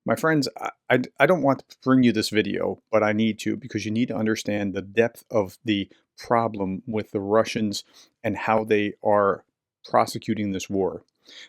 My friends, I don't want to bring you this video, but I need to because you need to understand the depth of the problem with the Russians and how they are prosecuting this war.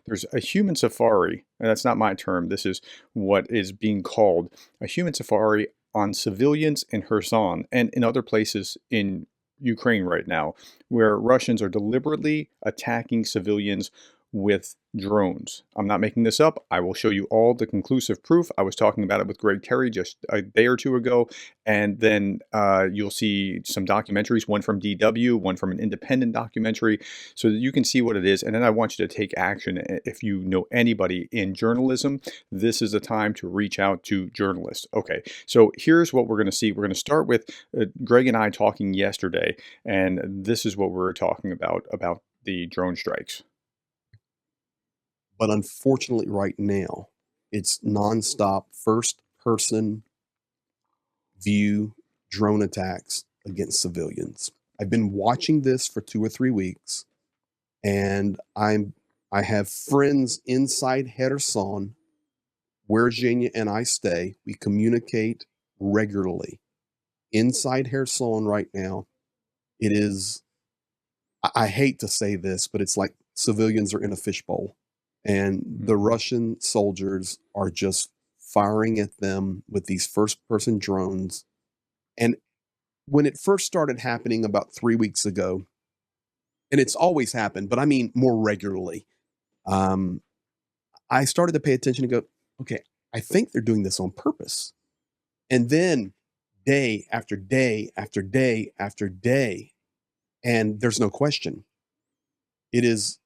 There's a human safari, and that's not my term, this is what is being called a human safari on civilians in Kherson and in other places in Ukraine right now, where Russians are deliberately attacking civilians with drones. I'm not making this up. I will show you all the conclusive proof. I was talking about it with Greg Terry just a day or two ago, and then you'll see some documentaries, one from DW, one from an independent documentary, so that you can see what it is. And then I want you to take action. If you know anybody in journalism, this is the time to reach out to journalists. Okay, so here's what we're going to see. We're going to start with Greg and I talking yesterday, and this is what we're talking about the drone strikes. But unfortunately, right now, it's nonstop first-person view drone attacks against civilians. I've been watching this for 2 or 3 weeks, and I have friends inside Kherson, where Virginia and I stay. We communicate regularly. Inside Kherson right now, it is, I hate to say this, but it's like civilians are in a fishbowl. And the Russian soldiers are just firing at them with these first-person drones. And when it first started happening about 3 weeks ago, and it's always happened, but I mean more regularly, I started to pay attention and go, okay, I think they're doing this on purpose. And then day after day after day after day, and there's no question, it is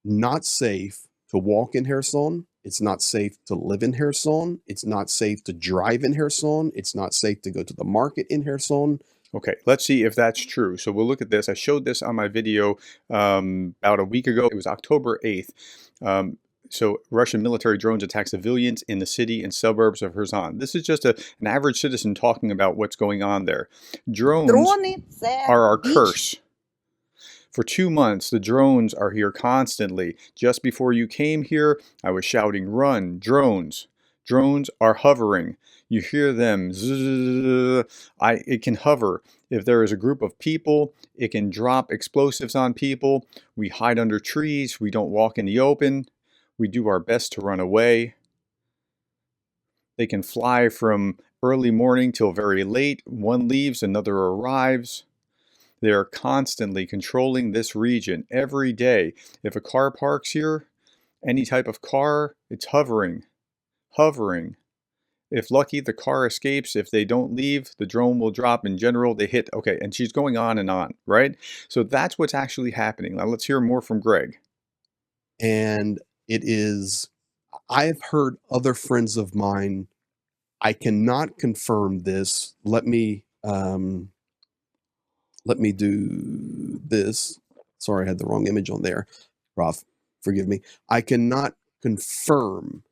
not safe to walk in Kherson. It's not safe to live in Kherson. It's not safe to drive in Kherson. It's not safe to go to the market in Kherson. Okay, let's see if that's true. So we'll look at this. I showed this on my video about a week ago. It was October 8th. So Russian military drones attack civilians in the city and suburbs of Kherson. This is just an average citizen talking about what's going on there. Drones are our curse. For 2 months, the drones are here constantly. Just before you came here, I was shouting, run, drones. Drones are hovering. You hear them. Zzz. It can hover. If there is a group of people, it can drop explosives on people. We hide under trees. We don't walk in the open. We do our best to run away. They can fly from early morning till very late. One leaves, another arrives. They are constantly controlling this region every day. If a car parks here, any type of car, it's hovering, hovering. If lucky, the car escapes. If they don't leave, the drone will drop. In general, they hit. Okay, and she's going on, right? So that's what's actually happening. Now let's hear more from Greg. And it is, I've heard other friends of mine, I cannot confirm this. Let me do this. Sorry, I had the wrong image on there. Prof, forgive me. I cannot confirm,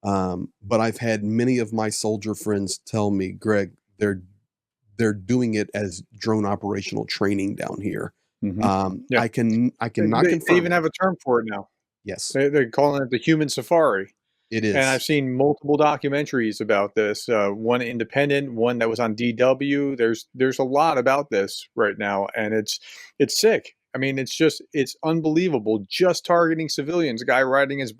but I've had many of my soldier friends tell me, Greg, they're doing it as drone operational training down here. Yeah. I cannot confirm. They even have a term for it now. Yes. They're calling it the human safari. It is. And I've seen multiple documentaries about this. One independent, one that was on DW. There's a lot about this right now, and it's sick. I mean, it's unbelievable. Just targeting civilians. A guy riding his.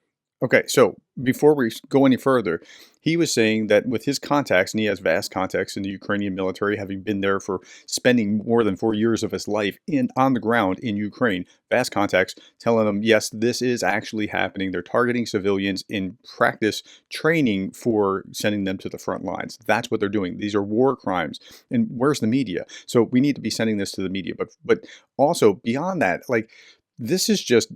Okay, so before we go any further, he was saying that with his contacts, and he has vast contacts in the Ukrainian military, having been there for spending more than 4 years of his life on the ground in Ukraine, vast contacts, telling him, yes, this is actually happening. They're targeting civilians in practice training for sending them to the front lines. That's what they're doing. These are war crimes. And where's the media? So we need to be sending this to the media. But also beyond that, like, this is just,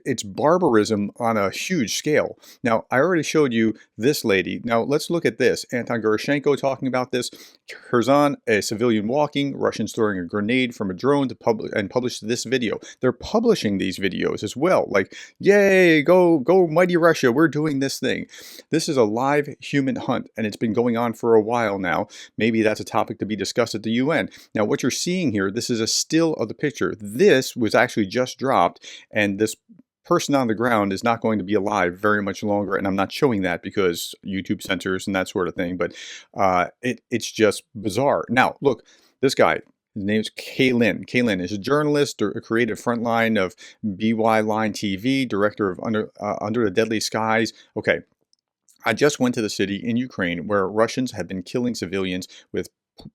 it's barbarism on a huge scale. Now, I already showed you this lady. Now, let's look at this. Anton Goroshenko talking about this. Kherson, a civilian walking, Russians throwing a grenade from a drone to publish this video. They're publishing these videos as well. Like, yay, go mighty Russia, we're doing this thing. This is a live human hunt, and it's been going on for a while now. Maybe that's a topic to be discussed at the UN. Now, what you're seeing here, this is a still of the picture. This was actually just dropped, and this person on the ground is not going to be alive very much longer. And I'm not showing that because YouTube censors and that sort of thing, but it's just bizarre. Now, look, this guy, his name's Kaylin. Kaylin is a journalist, a creative frontline of BY Line TV, director of Under the Deadly Skies. Okay, I just went to the city in Ukraine where Russians have been killing civilians with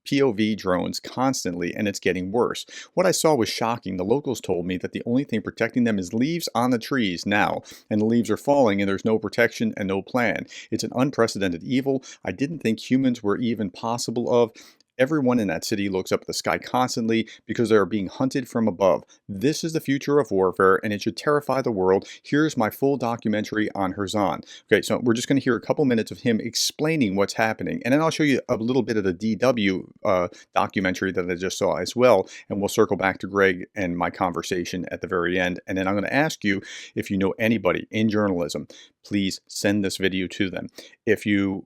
POV drones constantly, and it's getting worse. What I saw was shocking. The locals told me that the only thing protecting them is leaves on the trees now, and the leaves are falling, and there's no protection and no plan. It's an unprecedented evil I didn't think humans were even possible of. Everyone in that city looks up at the sky constantly because they are being hunted from above. This is the future of warfare, and it should terrify the world. Here's my full documentary on Herzon. Okay, so we're just going to hear a couple minutes of him explaining what's happening, and then I'll show you a little bit of the DW documentary that I just saw as well, and we'll circle back to Greg and my conversation at the very end. And then I'm going to ask you, if you know anybody in journalism, please send this video to them. If you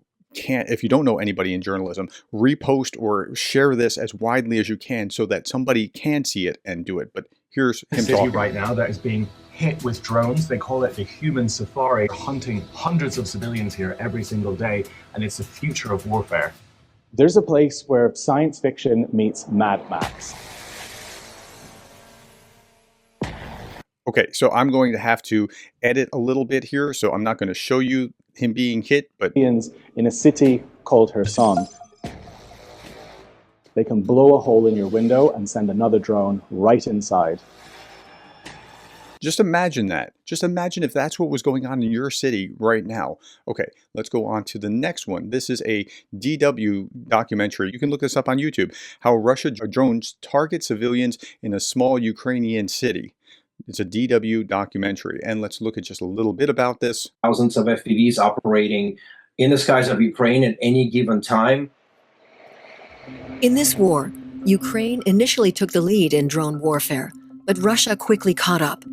don't know anybody in journalism, repost or share this as widely as you can so that somebody can see it and do it. But here's him talking right now that is being hit with drones. They call it the human safari, hunting hundreds of civilians here every single day, and it's the future of warfare. There's a place where science fiction meets Mad Max. Okay, so I'm going to have to edit a little bit here, so I'm not going to show you him being hit, but In a city called Kherson. They can blow a hole in your window and send another drone right inside. just imagine that. Just imagine if that's what was going on in your city right now. Okay, let's go on to the next one. This is a DW documentary. You can look this up on YouTube. How Russia drones target civilians in a small Ukrainian city. It's a DW documentary, and let's look at just a little bit about this. Thousands of FPVs operating in the skies of Ukraine at any given time. In this war, Ukraine initially took the lead in drone warfare, but Russia quickly caught up.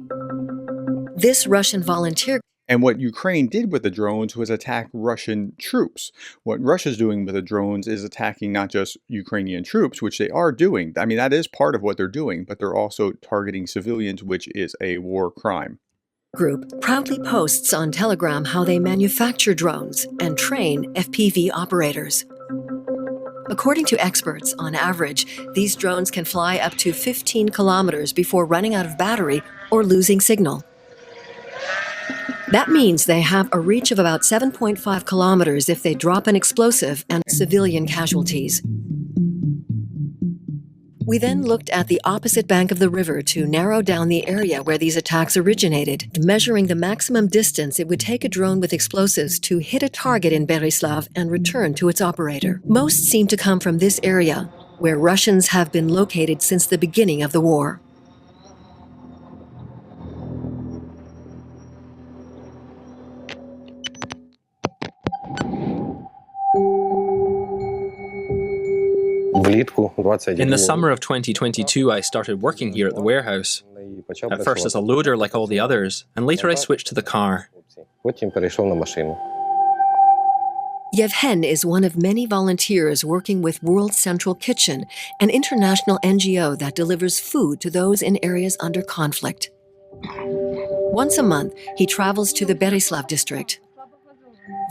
This Russian volunteer And what Ukraine did with the drones was attack Russian troops. What Russia's doing with the drones is attacking not just Ukrainian troops, which they are doing. I mean, that is part of what they're doing, but they're also targeting civilians, which is a war crime. group proudly posts on Telegram how they manufacture drones and train FPV operators. According to experts, on average, these drones can fly up to 15 kilometers before running out of battery or losing signal. That means they have a reach of about 7.5 kilometers if they drop an explosive and civilian casualties. We then looked at the opposite bank of the river to narrow down the area where these attacks originated, measuring the maximum distance it would take a drone with explosives to hit a target in Berislav and return to its operator. Most seem to come from this area, where Russians have been located since the beginning of the war. In the summer of 2022, I started working here at the warehouse. At first as a loader like all the others, and later I switched to the car. Yevhen is one of many volunteers working with World Central Kitchen, an international NGO that delivers food to those in areas under conflict. Once a month, he travels to the Berislav district.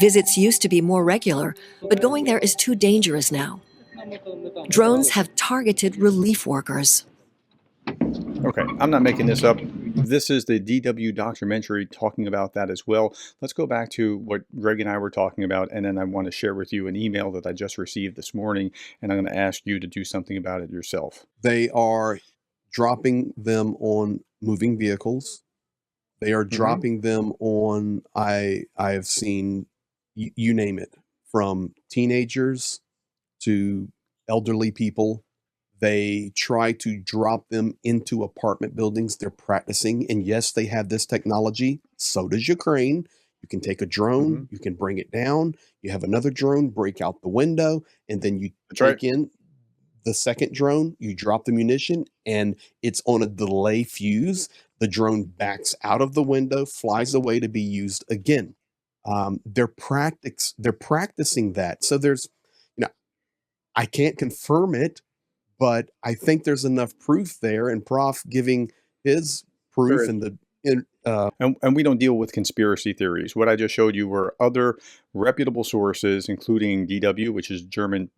Visits used to be more regular, but going there is too dangerous now. Drones have targeted relief workers. Okay, I'm not making this up. This is the DW documentary talking about that as well. Let's go back to what Greg and I were talking about, and then I want to share with you an email that I just received this morning, and I'm going to ask you to do something about it yourself. They are dropping them on moving vehicles. They are dropping them on, I have seen, you name it, from teenagers to elderly people. They try to drop them into apartment buildings. They're practicing. And yes, they have this technology. So does Ukraine. You can take a drone, you can bring it down. You have another drone, break out the window, and then you take in the second drone, you drop the munition, and it's on a delay fuse. The drone backs out of the window, flies away to be used again. They're practicing that. So there's, I can't confirm it, but I think there's enough proof there, and Prof giving his proof and And we don't deal with conspiracy theories. What I just showed you were other reputable sources, including DW, which is a German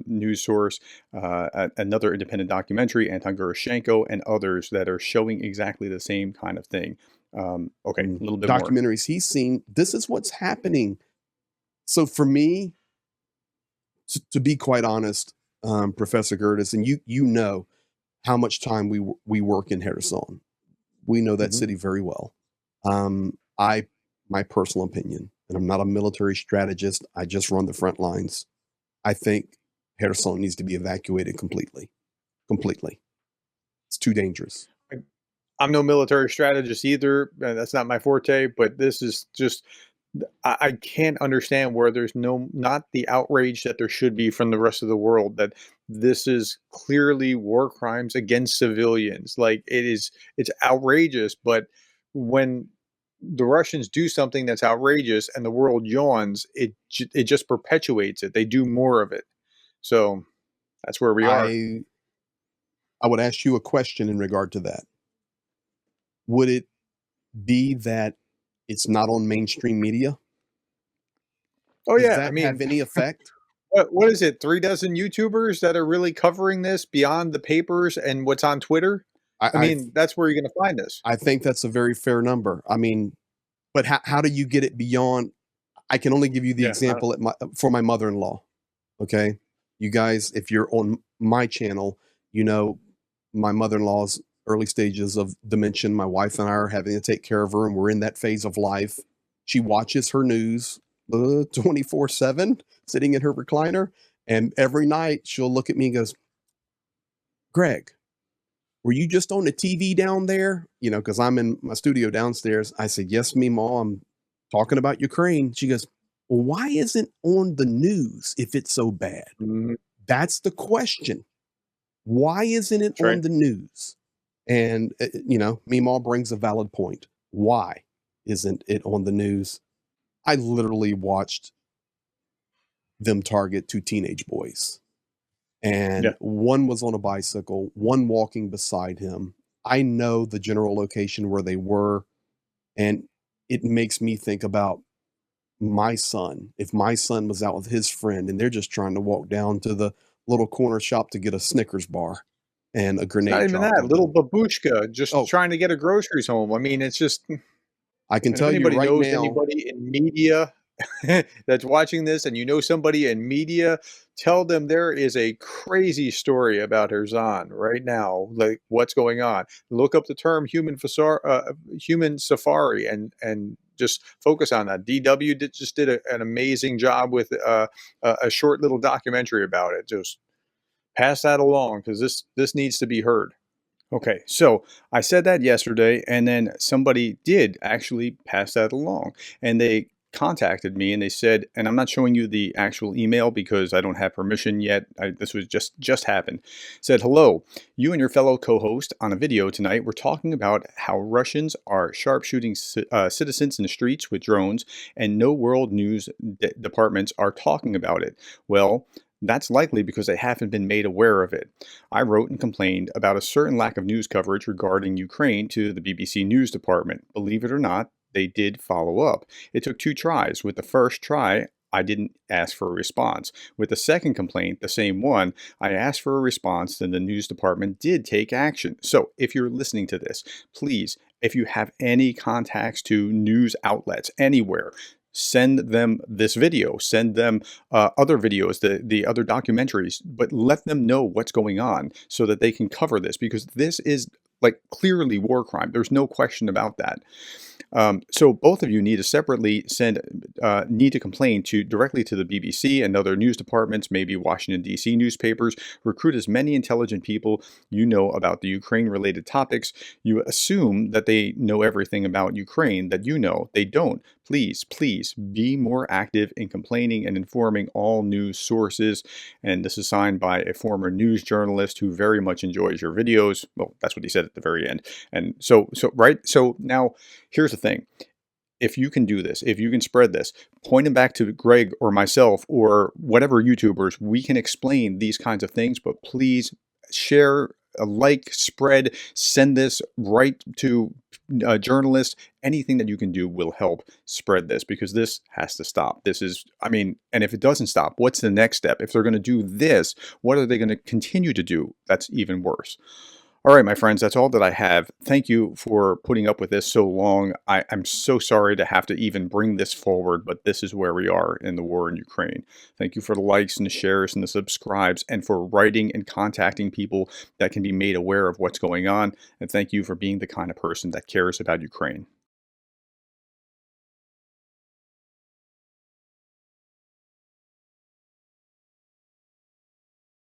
news source, another independent documentary, Anton Gurushenko, and others that are showing exactly the same kind of thing. Okay, a little bit more. Documentaries he's seen. This is what's happening. So for me, to be quite honest, Professor Gerdes, and you know how much time we work in Harrison. We know that city very well. My personal opinion, and I'm not a military strategist, I just run the front lines. I think Harrison needs to be evacuated completely. Completely. It's too dangerous. I'm no military strategist either. That's not my forte, but this is just, I can't understand where there's not the outrage that there should be from the rest of the world, that this is clearly war crimes against civilians. Like, it's outrageous, but when the Russians do something that's outrageous and the world yawns, it just perpetuates it. They do more of it. So that's where we are. I would ask you a question in regard to that. Would it be that it's not on mainstream media? Oh, Does yeah. that I mean, have any effect? what is it? 3 dozen YouTubers that are really covering this beyond the papers and what's on Twitter? I mean, that's where you're going to find this. I think that's a very fair number. I mean, but how do you get it beyond? I can only give you the example for my mother-in-law. Okay. You guys, if you're on my channel, you know, my mother-in-law's early stages of dementia. My wife and I are having to take care of her, and we're in that phase of life. She watches her news 24/7, sitting in her recliner, and every night she'll look at me and goes, "Greg, were you just on the TV down there?" You know, because I'm in my studio downstairs. I said, "Yes, me, Ma. I'm talking about Ukraine." She goes, "Well, why isn't on the news if it's so bad?" That's the question. Why isn't it on the news? And, you know, Meemaw brings a valid point. Why isn't it on the news? I literally watched them target 2 teenage boys. And one was on a bicycle, one walking beside him. I know the general location where they were. And it makes me think about my son. If my son was out with his friend and they're just trying to walk down to the little corner shop to get a Snickers bar, and a grenade. Not even that. Little babushka just trying to get her groceries home. I mean, it's just. I can tell you right now. Anybody in media that's watching this, and you know somebody in media, tell them there is a crazy story about Herzan right now. Like, what's going on? Look up the term human safari and just focus on that. DW just did an amazing job with a short little documentary about it. Just pass that along, because this needs to be heard. Okay, so I said that yesterday, and then somebody did actually pass that along, and they contacted me and they said, and I'm not showing you the actual email because I don't have permission yet. This was just happened. Said, "Hello, you and your fellow co-host on a video tonight were talking about how Russians are sharpshooting citizens in the streets with drones, and no world news departments are talking about it. Well, that's likely because they haven't been made aware of it. I wrote and complained about a certain lack of news coverage regarding Ukraine to the BBC News Department. Believe it or not, they did follow up. It took 2 tries. With the first try, I didn't ask for a response. With the second complaint, the same one, I asked for a response, and the news department did take action. So if you're listening to this, please, if you have any contacts to news outlets anywhere, send them this video, send them other videos, the other documentaries, but let them know what's going on so that they can cover this, because this is like clearly war crime. There's no question about that. So both of you need to separately need to complain directly to the BBC and other news departments, maybe Washington, D.C. newspapers. Recruit as many intelligent people you know about the Ukraine-related topics. You assume that they know everything about Ukraine that you know. They don't. Please, please be more active in complaining and informing all news sources. And this is signed by a former news journalist who very much enjoys your videos. Well, that's what he said at the very end. And so now here's the thing. If you can do this, if you can spread this, point them back to Greg or myself or whatever YouTubers, we can explain these kinds of things, but please share, spread, send this right to journalists, anything that you can do will help spread this, because this has to stop. This is, I mean, and if it doesn't stop, what's the next step? If they're going to do this, what are they going to continue to do? That's even worse. All right, my friends, that's all that I have. Thank you for putting up with this so long. I'm so sorry to have to even bring this forward, but this is where we are in the war in Ukraine. Thank you for the likes and the shares and the subscribes, and for writing and contacting people that can be made aware of what's going on. And thank you for being the kind of person that cares about Ukraine.